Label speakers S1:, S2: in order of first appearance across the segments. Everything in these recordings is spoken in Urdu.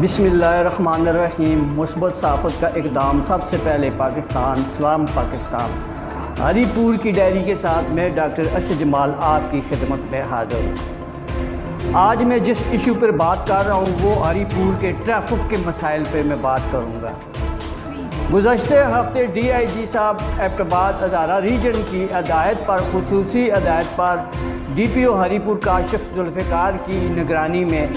S1: بسم اللہ الرحمن الرحیم۔ مثبت صحافت کا اقدام، سب سے پہلے پاکستان، سلام پاکستان۔ ہری پور کی ڈائری کے ساتھ میں ڈاکٹر ارشد جمال آپ کی خدمت میں حاضر ہوں۔ آج میں جس ایشو پر بات کر رہا ہوں وہ ہری پور کے ٹریفک کے مسائل پہ میں بات کروں گا۔ گزشتہ ہفتے ڈی آئی جی صاحب ایبٹ آباد ادارہ ریجن کی ہدایت پر، خصوصی ہدایت پر ڈی پی او ہری پور کاشف ذوالفقار کی نگرانی میں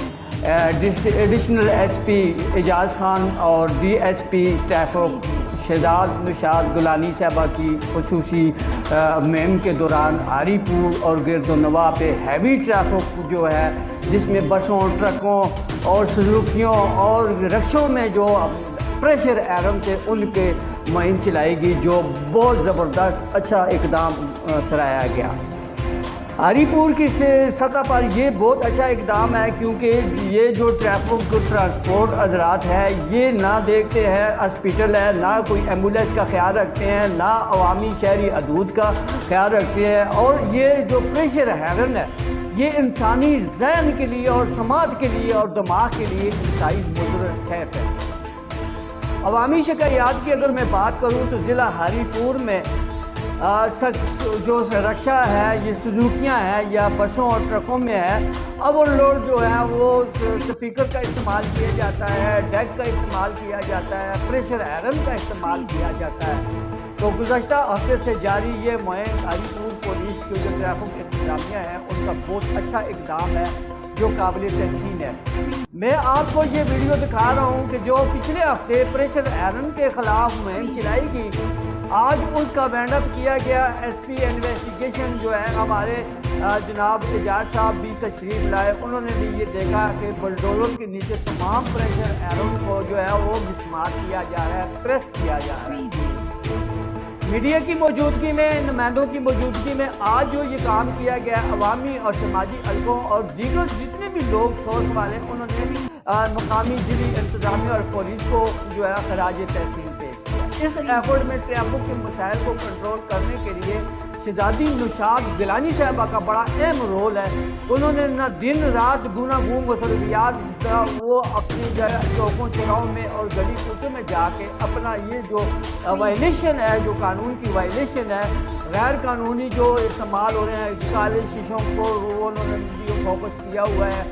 S1: additional S P Ijaz Khan اور D S P traffic Shahzad Nishad Golani صاحبہ کی خصوصی مہم کے دوران ہری پور اور گرد و نواح پہ ہیوی ٹریفک جو ہے، جس میں بسوں، ٹرکوں اور سزوکیوں اور رکشوں میں جو پریشر ایرن تھے ان کے مہم چلائی گئی، جو بہت زبردست اچھا اقدام سرایا گیا۔ ہری پور کی سطح پر یہ بہت اچھا اقدام ہے، کیونکہ یہ جو ٹریفک ٹرانسپورٹ حضرات ہے یہ نہ دیکھتے ہیں ہاسپیٹل ہے، نہ کوئی ایمبولینس کا خیال رکھتے ہیں، نہ عوامی شہری حدود کا خیال رکھتے ہیں، اور یہ جو پریشر ہیرن ہے یہ انسانی ذہن کے لیے اور سماج کے لیے اور دماغ کے لیے انتہائی مضر صحت ہے۔ عوامی شکایات کی اگر میں بات کروں تو ضلع ہری پور میں جو رکشہ ہے، یہ سزوکیاں ہیں یا بسوں اور ٹرکوں میں ہے، اوور لوڈ جو ہے وہ سپیکر کا استعمال کیا جاتا ہے، ڈیک کا استعمال کیا جاتا ہے، پریشر ایرن کا استعمال کیا جاتا ہے۔ تو گزشتہ ہفتے سے جاری یہ مہم ہری پور پولیس کے جو ٹریفک انتظامیہ ہے ان کا بہت اچھا اقدام ہے جو قابل تحسین ہے۔ میں آپ کو یہ ویڈیو دکھا رہا ہوں کہ جو پچھلے ہفتے پریشر ایرن کے خلاف مہم چلائی گئی، آج اس کا وینڈ اپ کیا گیا۔ ایس پی انویسٹیگیشن جو ہے ہمارے جناب اعجاز صاحب بھی تشریف لائے، انہوں نے بھی یہ دیکھا کہ بلڈوزر کے نیچے تمام پریشر ایرن کو جو ہے وہ مسمار کیا جا رہا ہے، پریس کیا جا رہا ہے۔ میڈیا کی موجودگی میں، نمائندوں کی موجودگی میں آج جو یہ کام کیا گیا، عوامی اور سماجی حلقوں اور دیگر جتنے بھی لوگ سورس والے، انہوں نے مقامی ضلعی انتظامیہ اور پولیس کو جو ہے خراج تحسین پیش کیا۔ اس ایفرٹ میں ٹریفک کے مسائل کو کنٹرول کرنے کے لیے شہزادی نشاد گولانی صاحبہ کا بڑا اہم رول ہے۔ انہوں نے نہ دن رات گنا گون مصروفیات وہ اپنی چوکوں چوراہوں میں اور گلی کوچوں میں جا کے اپنا یہ جو وائلیشن ہے، جو قانون کی وائلیشن ہے، غیر قانونی جو استعمال ہو رہے ہیں کالے شیشوں کو، وہ انہوں نے بھی فوکس کیا ہوا ہے۔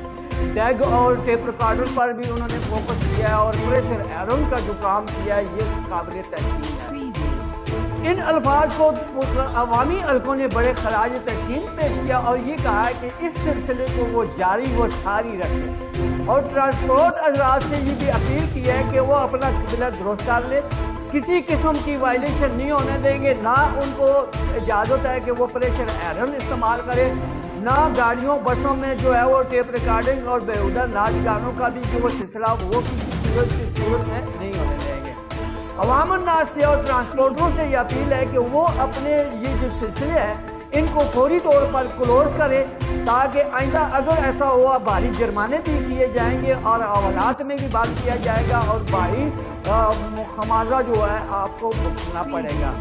S1: ڈیگ اور ٹیپ ریکارڈر پر بھی انہوں نے فوکس کیا ہے، اور پریشر ایرن کا جو کام کیا ہے یہ قابل تحسین ہے۔ ان الفاظ کو عوامی حلقوں نے بڑے خراج تحسین پیش کیا اور یہ کہا ہے کہ اس سلسلے کو وہ جاری و ساری رکھیں، اور ٹرانسپورٹ حضرات سے یہ بھی اپیل کی ہے کہ وہ اپنا قبلہ درست کر لے، کسی قسم کی وائلیشن نہیں ہونے دیں گے، نہ ان کو اجازت ہے کہ وہ پریشر ایرن استعمال کرے، نہ گاڑیوں بسوں میں جو ہے وہ ٹیپ ریکارڈنگ اور بیہودہ ناچ گانوں کا بھی جو سلسلہ وہ کسی صورت میں نہیں ہونے دیں گے۔ عوام الناس سے اور ٹرانسپورٹروں سے یہ اپیل ہے کہ وہ اپنے یہ جو سلسلے ہیں ان کو فوری طور پر کلوز کرے، تاکہ آئندہ اگر ایسا ہوا بھاری جرمانے بھی کیے جائیں گے اور حوالات میں بھی بات کیا جائے گا، اور بھاری خمیازہ جو ہے آپ کو بھگتنا پڑے گا۔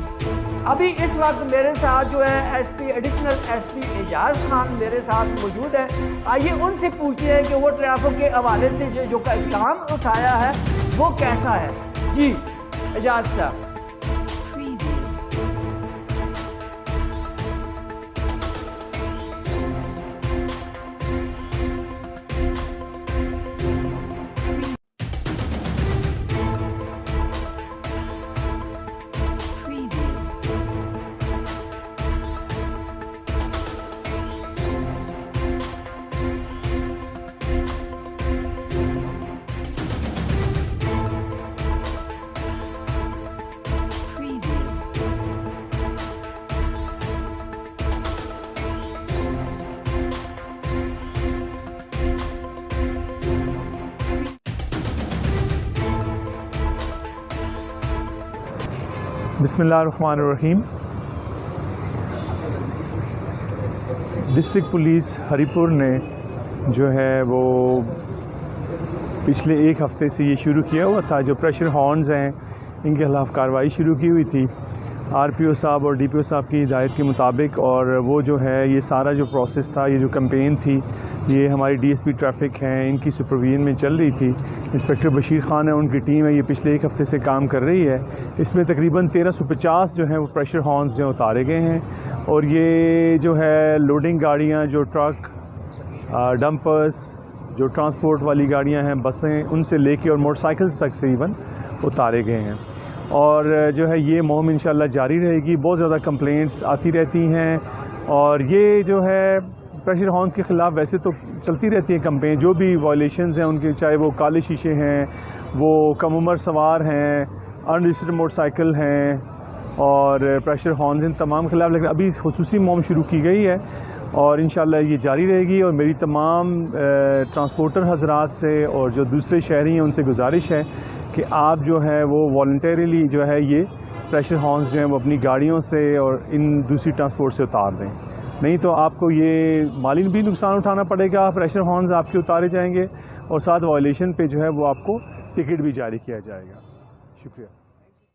S1: ابھی اس وقت میرے ساتھ جو ہے S P additional S P Ijaz Khan میرے ساتھ موجود ہے، آئیے ان سے پوچھتے ہیں کہ وہ ٹریفک کے حوالے سے جو اقدام اٹھایا ہے وہ کیسا ہے۔ جی اعجاز صاحب۔
S2: بسم اللہ الرحمن الرحیم۔ ڈسٹرکٹ پولیس ہری پور نے جو ہے وہ پچھلے ایک ہفتے سے یہ شروع کیا ہوا تھا، جو پریشر ہارنز ہیں ان کے خلاف کارروائی شروع کی ہوئی تھی، آر پی او صاحب اور ڈی پی او صاحب کی ہدایت کے مطابق، اور وہ جو ہے یہ سارا جو پروسیس تھا، یہ جو کمپین تھی، یہ ہماری ڈی ایس پی ٹریفک ہیں، ان کی سپرویژن میں چل رہی تھی۔ انسپیکٹر بشیر خان ہے، ان کی ٹیم ہے، یہ پچھلے ایک ہفتے سے کام کر رہی ہے۔ اس میں تقریباً 1350 جو ہیں وہ پریشر ہارنز جو اتارے گئے ہیں، اور یہ جو ہے لوڈنگ گاڑیاں، جو ٹرک، ڈمپرز، جو ٹرانسپورٹ والی گاڑیاں ہیں، بسیں، ان سے لے کے اور موٹر سائیکلز تک سے ایون اتارے گئے ہیں۔ اور جو ہے یہ مہم انشاءاللہ جاری رہے گی۔ بہت زیادہ کمپلینٹس آتی رہتی ہیں، اور یہ جو ہے پریشر ہارنز کے خلاف ویسے تو چلتی رہتی ہیں کمپین، جو بھی وائلیشنز ہیں ان کے، چاہے وہ کالے شیشے ہیں، وہ کم عمر سوار ہیں، ان رجسٹرڈ موٹر سائیکل ہیں، اور پریشر ہارنز، ان تمام کے خلاف۔ لیکن ابھی خصوصی مہم شروع کی گئی ہے، اور انشاءاللہ یہ جاری رہے گی۔ اور میری تمام ٹرانسپورٹر حضرات سے اور جو دوسرے شہری ہیں ان سے گزارش ہے کہ آپ جو ہے وہ والنٹریلی جو ہے یہ پریشر ہارنز جو ہیں وہ اپنی گاڑیوں سے اور ان دوسری ٹرانسپورٹ سے اتار دیں، نہیں تو آپ کو یہ مالی بھی نقصان اٹھانا پڑے گا۔ پریشر ہارنز آپ کے اتارے جائیں گے، اور ساتھ وائلیشن پہ جو ہے وہ آپ کو ٹکٹ بھی جاری کیا جائے گا۔ شکریہ۔